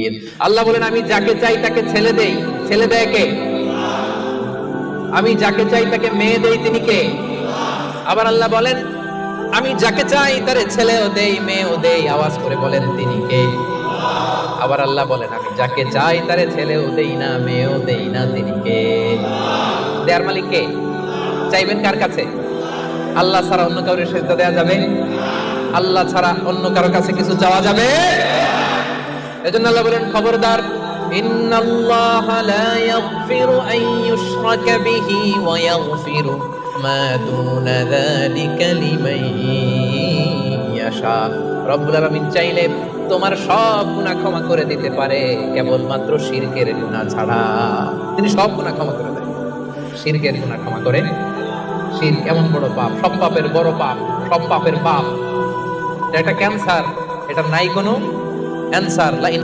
মুবিন। আল্লাহ বলেন আমি যাকে চাই তাকে ছেলে দেই, ছেলে দেয় কে? আমি যাকে চাই তাকে মেয়ে দেই, তিনি কে? আবার আল্লাহ বলেন আমি যাকে চাই তারে ছেলেও দেই মেয়েও দেই, আওয়াজ করে বলেন তিনি কে? আবার আল্লাহ বলেন আমি যাকে চাই তারে ছেলেও দেই না মেয়েও দেই না, তিনি কে? দেয়ার মালিক কে? চাইবেন কার কাছে? আল্লাহ ছাড়া অন্য কাউকে সেজদা দেওয়া যাবে? আল্লাহ ছাড়া অন্য কারো কাছে কিছু চাওয়া যাবে? এজন্য আল্লাহ বলেন খবরদার, ইন্নাল্লাহা লা ইয়াগফিরু আন ইউশরাকা বিহি ওয়া ইয়াগফিরু মা দুনা যালিকা লিমান ইয়াশা। রব্বুল আলামিন চাইলে তোমার সব গুনাহ ক্ষমা করে দিতে পারে, কেবলমাত্র শিরকের গুনাহ ছাড়া। তিনি সব গুনাহ ক্ষমা করে দেন, শিরকের গুনাহ ক্ষমা করে। শিরক এমন বড় পাপ, সব পাপের বড় পাপ, সব পাপের বাপ। এটা একটা ক্যান্সার, এটা নাই কোনো অ্যান্সার।